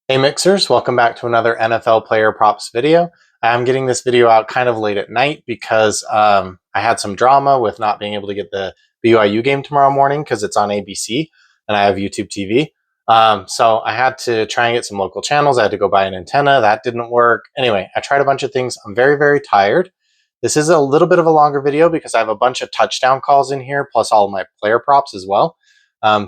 Hey Mixers, welcome back to another NFL player props video. I'm getting this video out kind of late at night because I had some drama with not being able to get the BYU game tomorrow morning because it's on ABC and I have YouTube TV. So I had to try and get some local channels. I had to go buy an antenna. That didn't work. Anyway, I tried a bunch of things. I'm very, very tired. This is a little bit of a longer video because I have a bunch of touchdown calls in here, plus all of my player props as well.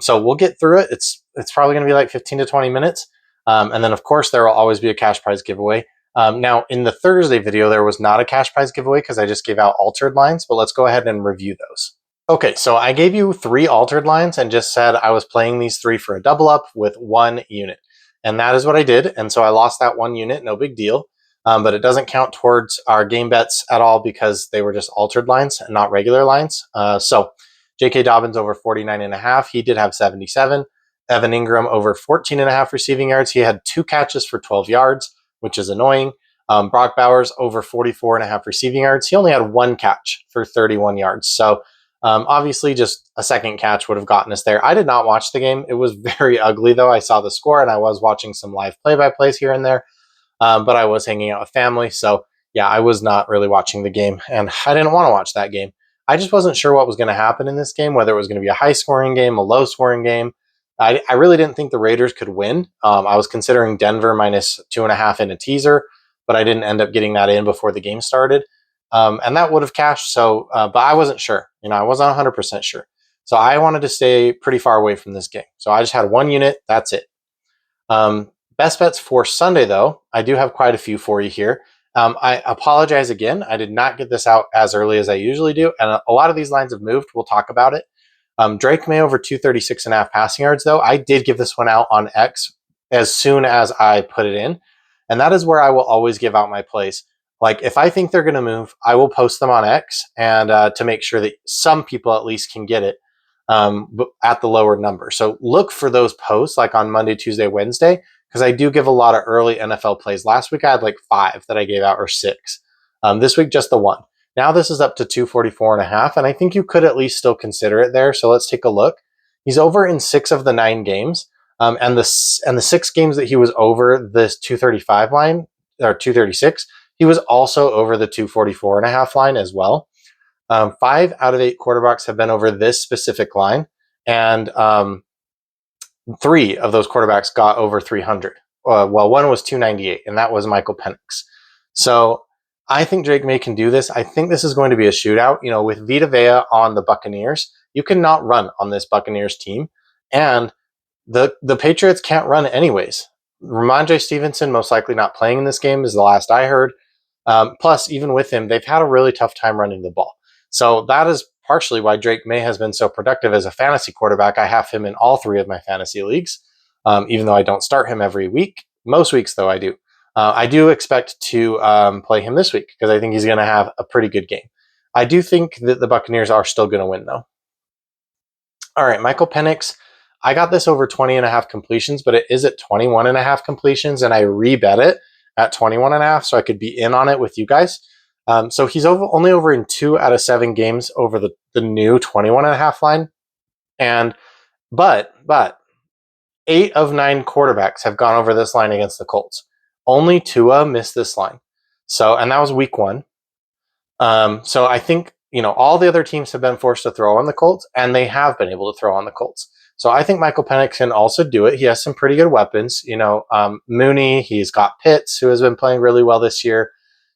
So we'll get through it. It's probably going to be like 15 to 20 minutes. And then, of course, there will always be a cash prize giveaway. Now, in the Thursday video, there was not a cash prize giveaway because I just gave out altered lines, but let's go ahead and review those. Okay, so I gave you 3 altered lines and just said I was playing these 3 for a double up with 1 unit. And that is what I did. And so I lost that 1 unit, no big deal. But it doesn't count towards our game bets at all because they were just altered lines and not regular lines. So J.K. Dobbins over 49.5. He did have 77. Evan Ingram over 14.5 receiving yards. He had 2 catches for 12 yards, which is annoying. Brock Bowers over 44.5 receiving yards. He only had 1 catch for 31 yards. So obviously just a second catch would have gotten us there. I did not watch the game. It was very ugly though. I saw the score and I was watching some live play-by-plays here and there. But I was hanging out with family. So yeah, I was not really watching the game and I didn't want to watch that game. I just wasn't sure what was going to happen in this game, whether it was going to be a high scoring game, a low scoring game. I really didn't think the Raiders could win. I was considering Denver minus 2.5 in a teaser, but I didn't end up getting that in before the game started. And that would have cashed. So, but I wasn't sure. I wasn't 100% sure. So I wanted to stay pretty far away from this game. So I just had 1 unit. That's it. Best bets for Sunday, though, I do have quite a few for you here. I apologize again. I did not get this out as early as I usually do. And a lot of these lines have moved. We'll talk about it. Drake May over 236.5 passing yards, though. I did give this one out on X as soon as I put it in. And that is where I will always give out my plays. Like, if I think they're going to move, I will post them on X and to make sure that some people at least can get it at the lower number. So look for those posts like on Monday, Tuesday, Wednesday, because I do give a lot of early NFL plays. Last week, I had like 5 that I gave out or 6. This week, just the 1. Now this is up to 244.5, and I think you could at least still consider it there. So let's take a look. He's over in 6 of the 9 games, and the 6 games that he was over this 235 line or 236, he was also over the 244.5 line as well. 5 out of 8 quarterbacks have been over this specific line, and 3 of those quarterbacks got over 300. Well, one was 298, and that was Michael Penix. So I think Drake May can do this. I think this is going to be a shootout. With Vita Vea on the Buccaneers, you cannot run on this Buccaneers team. And the Patriots can't run anyways. Ramondre Stevenson most likely not playing in this game is the last I heard. Plus, even with him, they've had a really tough time running the ball. So that is partially why Drake May has been so productive as a fantasy quarterback. I have him in all 3 of my fantasy leagues, even though I don't start him every week. Most weeks, though, I do. I do expect to play him this week because I think he's going to have a pretty good game. I do think that the Buccaneers are still going to win, though. All right, Michael Penix. I got this over 20.5 completions, but it is at 21.5 completions, and I rebet it at 21.5 so I could be in on it with you guys. So he's only over in 2 out of 7 games over the new 21.5 line. But 8 of 9 quarterbacks have gone over this line against the Colts. Only Tua missed this line. And that was week 1. So I think, all the other teams have been forced to throw on the Colts, and they have been able to throw on the Colts. So I think Michael Penix can also do it. He has some pretty good weapons. Mooney, he's got Pitts, who has been playing really well this year.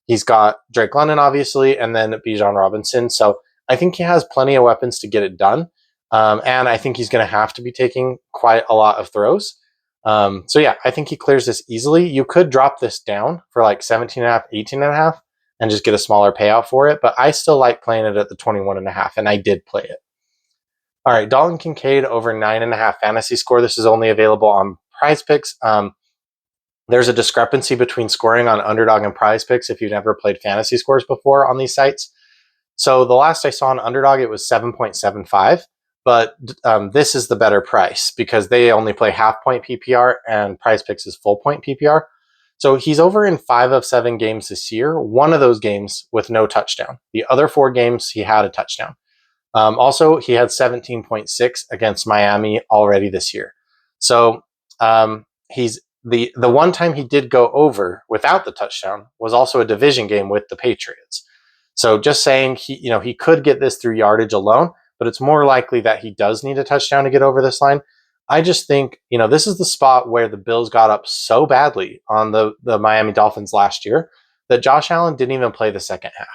He's got Drake London, obviously, and then Bijan Robinson. So I think he has plenty of weapons to get it done. And I think he's going to have to be taking quite a lot of throws. So yeah, I think he clears this easily. You could drop this down for like 17.5, 18.5 and just get a smaller payout for it. But I still like playing it at the 21.5, and I did play it. All right, Dalton Kincaid over 9.5 fantasy score. This is only available on Prize Picks. There's a discrepancy between scoring on Underdog and Prize Picks if you've never played fantasy scores before on these sites. So the last I saw on Underdog, it was 7.75. But this is the better price because they only play half-point PPR and Prize Picks is full-point PPR. So he's over in 5 of 7 games this year, 1 of those games with no touchdown. The other 4 games, he had a touchdown. Also, he had 17.6 against Miami already this year. So he's the one time he did go over without the touchdown was also a division game with the Patriots. So just saying he could get this through yardage alone, but it's more likely that he does need a touchdown to get over this line. I just think, this is the spot where the Bills got up so badly on the Miami Dolphins last year that Josh Allen didn't even play the second half.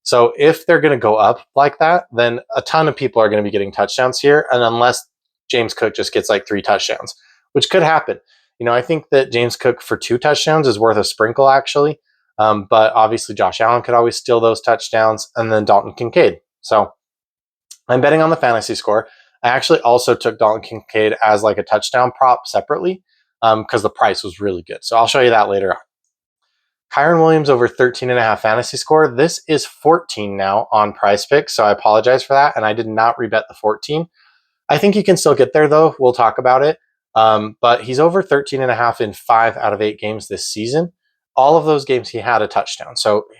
So if they're going to go up like that, then a ton of people are going to be getting touchdowns here. And unless James Cook just gets like 3 touchdowns, which could happen. I think that James Cook for 2 touchdowns is worth a sprinkle, actually. But obviously, Josh Allen could always steal those touchdowns, and then Dalton Kincaid. So I'm betting on the fantasy score. I actually also took Dalton Kincaid as like a touchdown prop separately because the price was really good. So I'll show you that later on. Kyren Williams over 13.5 fantasy score. This is 14 now on Prize Picks, so I apologize for that. And I did not rebet the 14. I think you can still get there, though. We'll talk about it. But he's over 13.5 in 5 out of 8 games this season. All of those games he had a touchdown.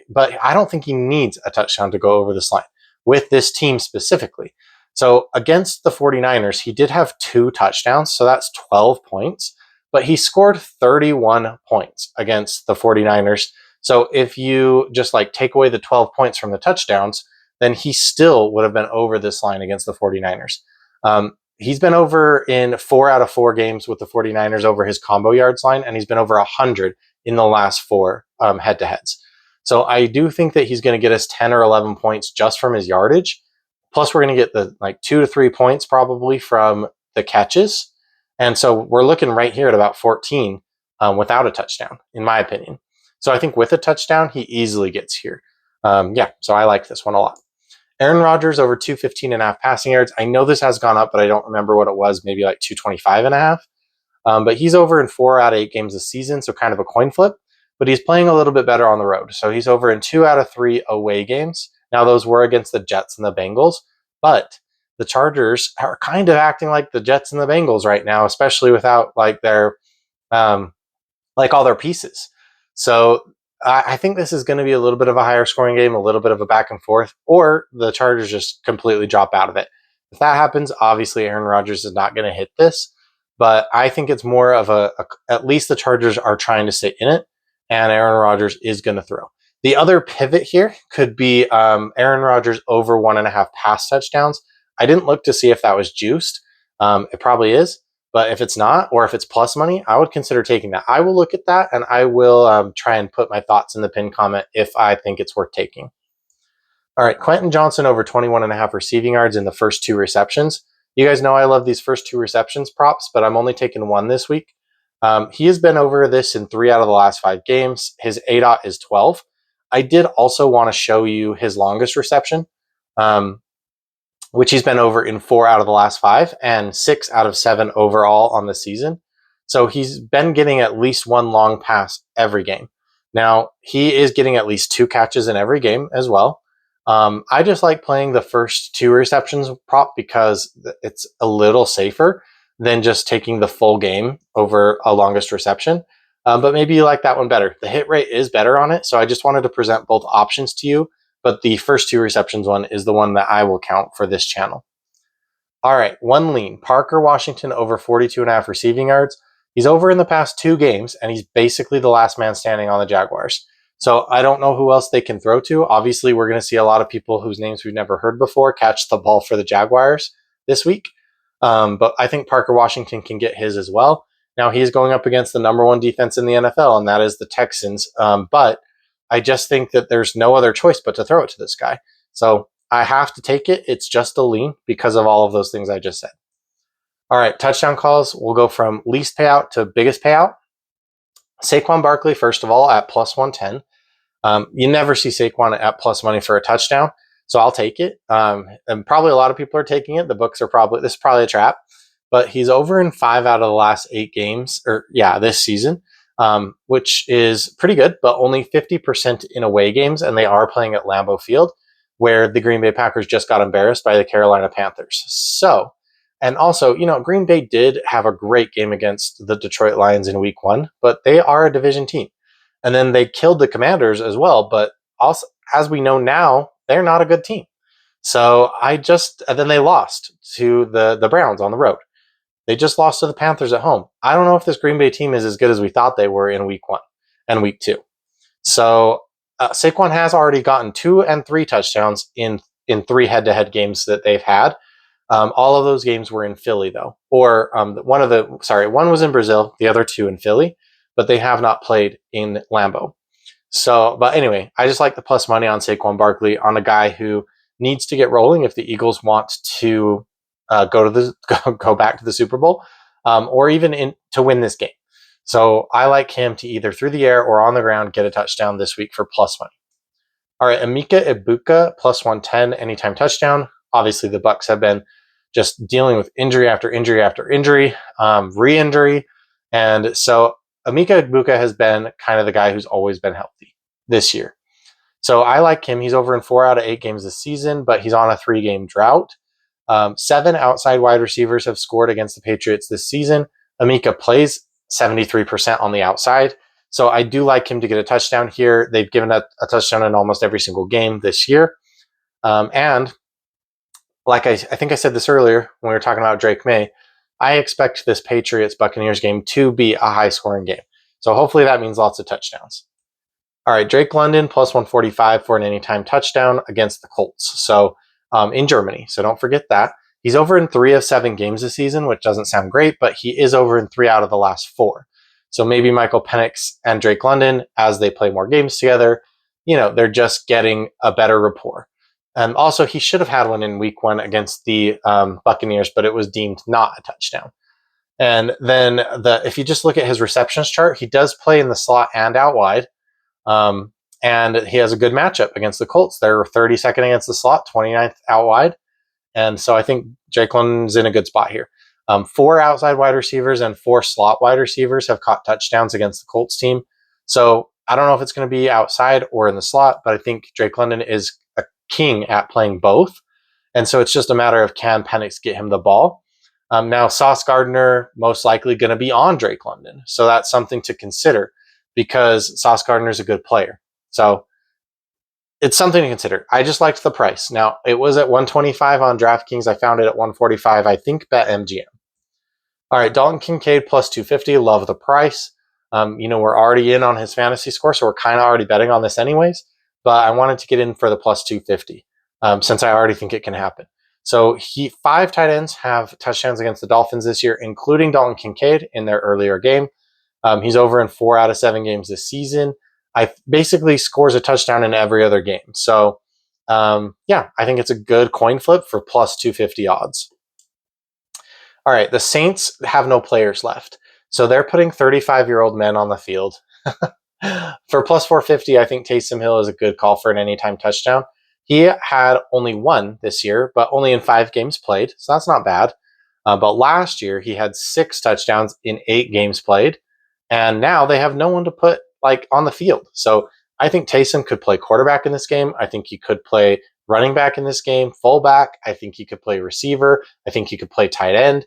But I don't think he needs a touchdown to go over this line with this team specifically. So against the 49ers, he did have 2 touchdowns, so that's 12 points. But he scored 31 points against the 49ers. So if you just like take away the 12 points from the touchdowns, then he still would have been over this line against the 49ers. He's been over in 4 out of 4 games with the 49ers over his combo yards line, and he's been over 100 in the last 4 head-to-heads. So I do think that he's going to get us 10 or 11 points just from his yardage. Plus, we're going to get the 2 to 3 points probably from the catches. And so we're looking right here at about 14 without a touchdown, in my opinion. So I think with a touchdown, he easily gets here. So I like this one a lot. Aaron Rodgers over 215.5 passing yards. I know this has gone up, but I don't remember what it was, maybe like 225.5. But he's over in 4 out of 8 games this season, so kind of a coin flip. But he's playing a little bit better on the road. So he's over in 2 out of 3 away games. Now, those were against the Jets and the Bengals, but the Chargers are kind of acting like the Jets and the Bengals right now, especially without like their all their pieces. So I think this is going to be a little bit of a higher scoring game, a little bit of a back and forth, or the Chargers just completely drop out of it. If that happens, obviously Aaron Rodgers is not going to hit this, but I think it's more of at least the Chargers are trying to stay in it, and Aaron Rodgers is going to throw. The other pivot here could be Aaron Rodgers over 1.5 pass touchdowns. I didn't look to see if that was juiced. It probably is. But if it's not, or if it's plus money, I would consider taking that. I will look at that, and I will try and put my thoughts in the pinned comment if I think it's worth taking. All right, Quentin Johnson over 21.5 receiving yards in the first 2 receptions. You guys know I love these first 2 receptions props, but I'm only taking 1 this week. He has been over this in 3 out of the last 5 games. His ADOT is 12. I did also want to show you his longest reception, which he's been over in 4 out of the last 5 and 6 out of 7 overall on the season. So he's been getting at least 1 long pass every game. Now, he is getting at least 2 catches in every game as well. I just like playing the first 2 receptions prop because it's a little safer than just taking the full game over a longest reception. But maybe you like that one better. The hit rate is better on it, so I just wanted to present both options to you. But the first 2 receptions one is the one that I will count for this channel. All right, 1 lean. Parker Washington over 42.5 receiving yards. He's over in the past 2 games, and he's basically the last man standing on the Jaguars. So I don't know who else they can throw to. Obviously, we're going to see a lot of people whose names we've never heard before catch the ball for the Jaguars this week. But I think Parker Washington can get his as well. Now, he's going up against the number 1 defense in the NFL, and that is the Texans. But I just think that there's no other choice but to throw it to this guy. So I have to take it. It's just a lean because of all of those things I just said. All right, touchdown calls. We'll go from least payout to biggest payout. Saquon Barkley, first of all, at plus 110. You never see Saquon at plus money for a touchdown, so I'll take it. And probably a lot of people are taking it. The books are this is probably a trap. But he's over in 5 out of the last 8 games, this season, which is pretty good, but only 50% in away games, and they are playing at Lambeau Field, where the Green Bay Packers just got embarrassed by the Carolina Panthers. So, and also, Green Bay did have a great game against the Detroit Lions in week 1, but they are a division team. And then they killed the Commanders as well, but also, as we know now, they're not a good team. So and then they lost to the Browns on the road. They just lost to the Panthers at home. I don't know if this Green Bay team is as good as we thought they were in week 1 and week 2. So Saquon has already gotten 2 and 3 touchdowns in 3 head-to-head games that they've had. All of those games were in Philly, though. Or one was in Brazil, the other 2 in Philly, but they have not played in Lambeau. So, but anyway, I just like the plus money on Saquon Barkley, on a guy who needs to get rolling if the Eagles want to go back to the Super Bowl, or even to win this game. So I like him to either through the air or on the ground get a touchdown this week for plus money. All right, Emeka Egbuka plus 110 anytime touchdown. Obviously, the Bucs have been just dealing with injury after injury after injury, re-injury, and so Emeka Egbuka has been kind of the guy who's always been healthy this year. So I like him. He's over in 4 out of 8 games this season, but he's on a 3-game drought. 7 outside wide receivers have scored against the Patriots this season. Emeka plays 73% on the outside. So I do like him to get a touchdown here. They've given a touchdown in almost every single game this year. And like I think I said this earlier when we were talking about Drake May, I expect this Patriots-Buccaneers game to be a high-scoring game. So hopefully that means lots of touchdowns. All right, Drake London plus 145 for an anytime touchdown against the Colts. So in Germany. So don't forget that. He's over in 3 of 7 games this season, which doesn't sound great, but he is over in 3 out of the last 4. So maybe Michael Penix and Drake London, as they play more games together, they're just getting a better rapport. And also, he should have had one in week 1 against the Buccaneers, but it was deemed not a touchdown. And then if you just look at his receptions chart, he does play in the slot and out wide. And he has a good matchup against the Colts. They're 32nd against the slot, 29th out wide. And so I think Drake London's in a good spot here. 4 outside wide receivers and 4 slot wide receivers have caught touchdowns against the Colts team. So I don't know if it's going to be outside or in the slot, but I think Drake London is a king at playing both. And so it's just a matter of, can Penix get him the ball? Now, Sauce Gardner most likely going to be on Drake London. So that's something to consider, because Sauce Gardner is a good player. So it's something to consider. I just liked the price. Now, it was at 125 on DraftKings. I found it at 145, I think, BetMGM. All right, Dalton Kincaid plus 250. Love the price. We're already in on his fantasy score, so we're kind of already betting on this anyways. But I wanted to get in for the plus 250 since I already think it can happen. So 5 tight ends have touchdowns against the Dolphins this year, including Dalton Kincaid in their earlier game. He's over in 4 out of 7 games this season. I basically scores a touchdown in every other game. So, I think it's a good coin flip for plus 250 odds. All right, the Saints have no players left. So they're putting 35-year-old men on the field. For plus 450, I think Taysom Hill is a good call for an anytime touchdown. He had only 1 this year, but only in 5 games played. So that's not bad. But last year, he had 6 touchdowns in 8 games played. And now they have no one to put on the field. So I think Taysom could play quarterback in this game. I think he could play running back in this game, fullback. I think he could play receiver. I think he could play tight end.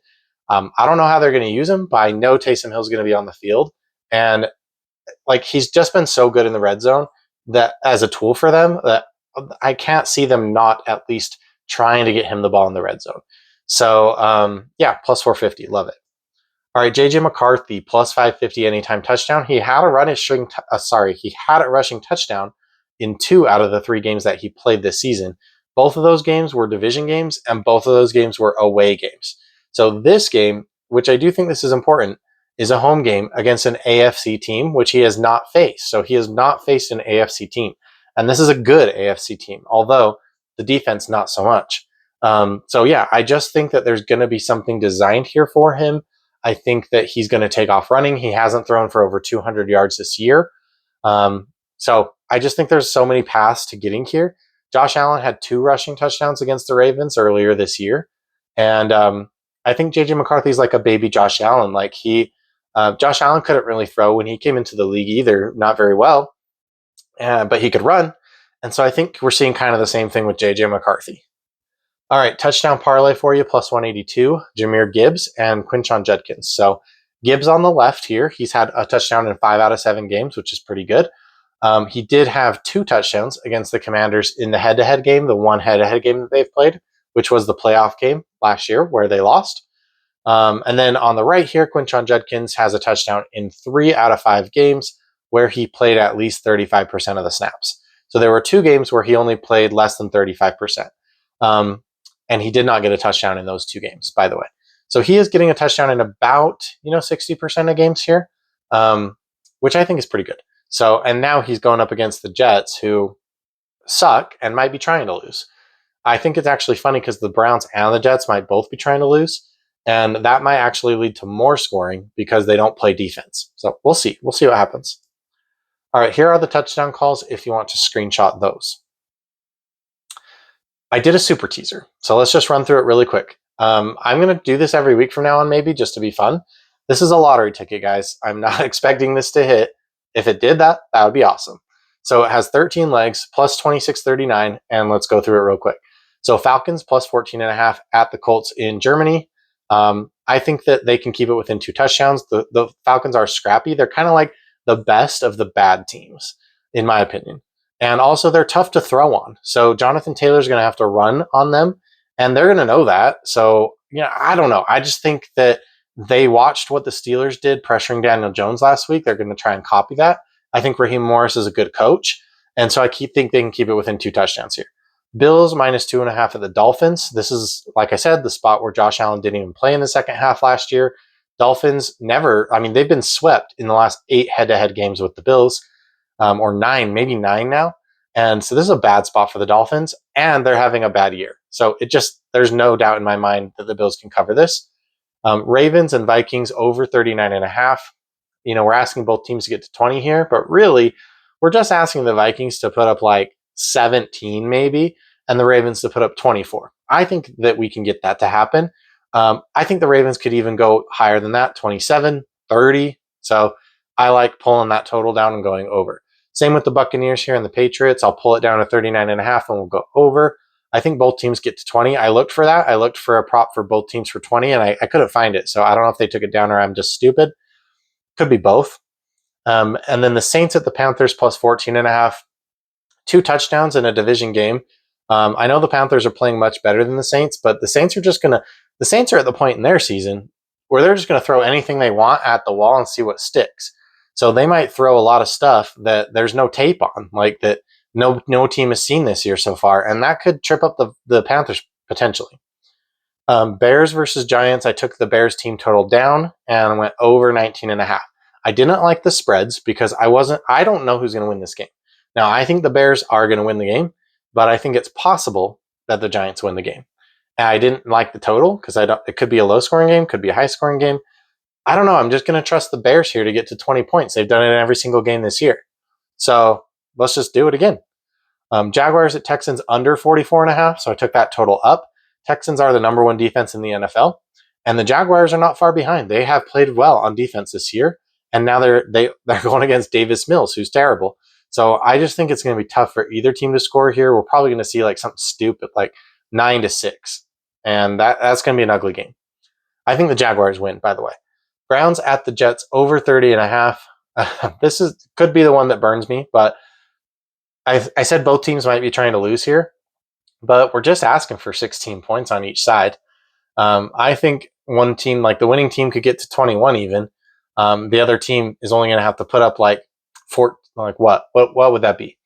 I don't know how they're going to use him, but I know Taysom Hill's going to be on the field. And he's just been so good in the red zone that as a tool for them, that I can't see them not at least trying to get him the ball in the red zone. So plus 450. Love it. All right, JJ McCarthy plus 550 anytime touchdown. He had a rushing touchdown in 2 out of the 3 games that he played this season. Both of those games were division games, and both of those games were away games. So this game, which I do think this is important, is a home game against an AFC team, which he has not faced. So he has not faced an AFC team. And this is a good AFC team, although the defense not so much. I just think that there's going to be something designed here for him. I think that he's going to take off running. He hasn't thrown for over 200 yards this year. So I just think there's so many paths to getting here. Josh Allen had 2 rushing touchdowns against the Ravens earlier this year. And I think JJ McCarthy's like a baby Josh Allen. Josh Allen couldn't really throw when he came into the league either, not very well, but he could run. And so I think we're seeing kind of the same thing with JJ McCarthy. All right, touchdown parlay for you, plus 182, Jahmyr Gibbs and Quinshon Judkins. So Gibbs on the left here, he's had a touchdown in 5 out of 7 games, which is pretty good. He did have 2 touchdowns against the Commanders in the head-to-head game, the one head-to-head game that they've played, which was the playoff game last year where they lost. And then on the right here, Quinshon Judkins has a touchdown in 3 out of 5 games where he played at least 35% of the snaps. So there were 2 games where he only played less than 35%. And he did not get a touchdown in those 2 games, by the way. So he is getting a touchdown in about, 60% of games here, which I think is pretty good. So, and now he's going up against the Jets, who suck and might be trying to lose. I think it's actually funny because the Browns and the Jets might both be trying to lose, and that might actually lead to more scoring because they don't play defense. So we'll see. We'll see what happens. All right, here are the touchdown calls if you want to screenshot those. I did a super teaser, so let's just run through it really quick. I'm going to do this every week from now on, maybe, just to be fun. This is a lottery ticket, guys. I'm not expecting this to hit. If it did that, that would be awesome. So it has 13 legs, plus 26.39, and let's go through it real quick. So Falcons, plus 14.5 at the Colts in Germany. I think that they can keep it within 2 touchdowns. The Falcons are scrappy. They're kind of like the best of the bad teams, in my opinion. And also, they're tough to throw on. So Jonathan Taylor's going to have to run on them, and they're going to know that. So, I don't know. I just think that they watched what the Steelers did pressuring Daniel Jones last week. They're going to try and copy that. I think Raheem Morris is a good coach, and so I think they can keep it within 2 touchdowns here. Bills minus 2.5 at the Dolphins. This is, like I said, the spot where Josh Allen didn't even play in the second half last year. Dolphins they've been swept in the last 8 head-to-head games with the Bills, or 9, maybe 9 now. And so this is a bad spot for the Dolphins, and they're having a bad year. So there's no doubt in my mind that the Bills can cover this. Ravens and Vikings over 39.5. We're asking both teams to get to 20 here, but really, we're just asking the Vikings to put up like 17 maybe, and the Ravens to put up 24. I think that we can get that to happen. I think the Ravens could even go higher than that, 27, 30. So I like pulling that total down and going over. Same with the Buccaneers here and the Patriots. I'll pull it down to 39.5 and we'll go over. I think both teams get to 20. I looked for that. I looked for a prop for both teams for 20, and I couldn't find it. So I don't know if they took it down or I'm just stupid. Could be both. And then the Saints at the Panthers plus 14.5. 2 touchdowns in a division game. I know the Panthers are playing much better than the Saints, but the Saints are at the point in their season where they're just going to throw anything they want at the wall and see what sticks. So they might throw a lot of stuff that there's no tape on, like that no team has seen this year so far, and that could trip up the Panthers potentially. Bears versus Giants, I took the Bears team total down and went over 19.5. I didn't like the spreads because I don't know who's going to win this game. Now, I think the Bears are going to win the game, but I think it's possible that the Giants win the game. And I didn't like the total because it could be a low-scoring game, could be a high-scoring game. I don't know. I'm just going to trust the Bears here to get to 20 points. They've done it in every single game this year. So let's just do it again. Jaguars at Texans under 44.5, so I took that total up. Texans are the number 1 defense in the NFL, and the Jaguars are not far behind. They have played well on defense this year, and now they're going against Davis Mills, who's terrible. So I just think it's going to be tough for either team to score here. We're probably going to see like something stupid, like 9-6, and that's going to be an ugly game. I think the Jaguars win, by the way. Browns at the Jets over 30.5. This could be the one that burns me, but I said both teams might be trying to lose here, but we're just asking for 16 points on each side. I think one team, like the winning team, could get to 21 even. The other team is only going to have to put up like 4. Like what would that be?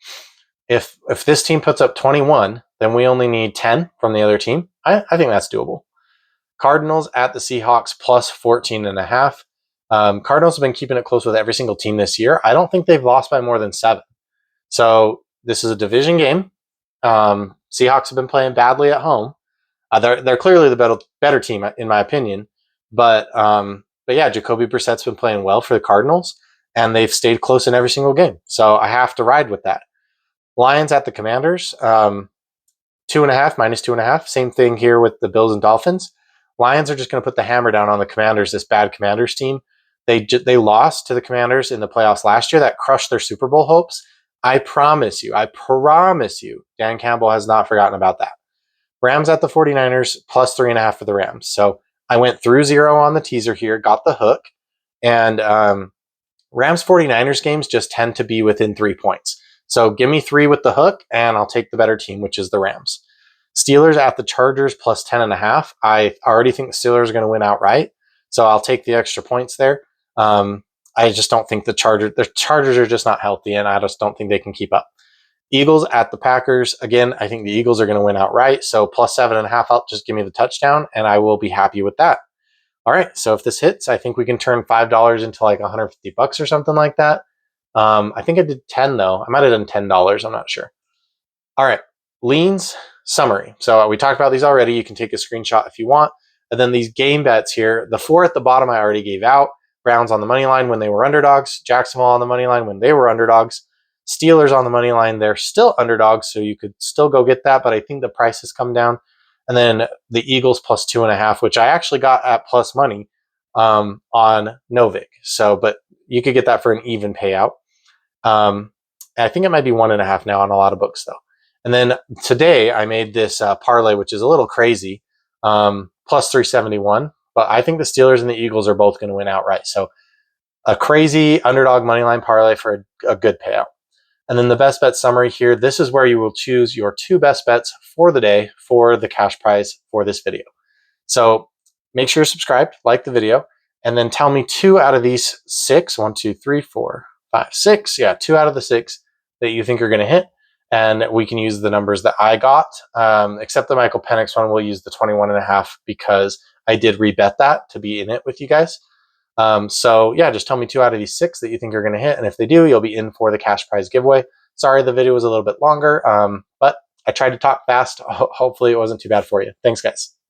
If this team puts up 21, then we only need 10 from the other team. I think that's doable. Cardinals at the Seahawks plus 14.5. Cardinals have been keeping it close with every single team this year. I don't think they've lost by more than 7. So this is a division game. Seahawks have been playing badly at home. They're clearly the better team in my opinion. But yeah, Jacoby Brissett's been playing well for the Cardinals, and they've stayed close in every single game. So I have to ride with that. Lions at the Commanders, 2.5, minus 2.5. Same thing here with the Bills and Dolphins. Lions are just going to put the hammer down on the Commanders, this bad Commanders team. They lost to the Commanders in the playoffs last year. That crushed their Super Bowl hopes. I promise you, Dan Campbell has not forgotten about that. Rams at the 49ers, plus 3.5 for the Rams. So I went through 0 on the teaser here, got the hook, and Rams 49ers games just tend to be within 3 points. So give me 3 with the hook, and I'll take the better team, which is the Rams. Steelers at the Chargers plus 10.5. I already think the Steelers are going to win outright, so I'll take the extra points there. I just don't think the Chargers are just not healthy, and I just don't think they can keep up. Eagles at the Packers. Again, I think the Eagles are going to win outright, so plus 7.5 up. Just give me the touchdown, and I will be happy with that. All right, so if this hits, I think we can turn $5 into like $150 or something like that. I think I did 10 though. I might have done $10. I'm not sure. All right, leans summary. So we talked about these already. You can take a screenshot if you want. And then these game bets here. The 4 at the bottom I already gave out. Browns on the money line when they were underdogs. Jacksonville on the money line when they were underdogs. Steelers on the money line. They're still underdogs, so you could still go get that. But I think the price has come down. And then the Eagles plus 2.5, which I actually got at plus money on Novik. So, but you could get that for an even payout. I think it might be 1.5 now on a lot of books though. And then today I made this parlay, which is a little crazy, plus 371. But I think the Steelers and the Eagles are both going to win outright. So a crazy underdog moneyline parlay for a good payout. And then the best bet summary here. This is where you will choose your 2 best bets for the day for the cash prize for this video. So make sure you're subscribed, like the video, and then tell me 2 out of these 6, 1, 2, 3, 4, 5, 6. Yeah, 2 out of the 6 that you think are going to hit. And we can use the numbers that I got, except the Michael Penix one. We'll use the 21.5 because I did rebet that to be in it with you guys. So yeah, just tell me 2 out of these 6 that you think are going to hit. And if they do, you'll be in for the cash prize giveaway. Sorry, the video was a little bit longer, but I tried to talk fast. Hopefully it wasn't too bad for you. Thanks, guys.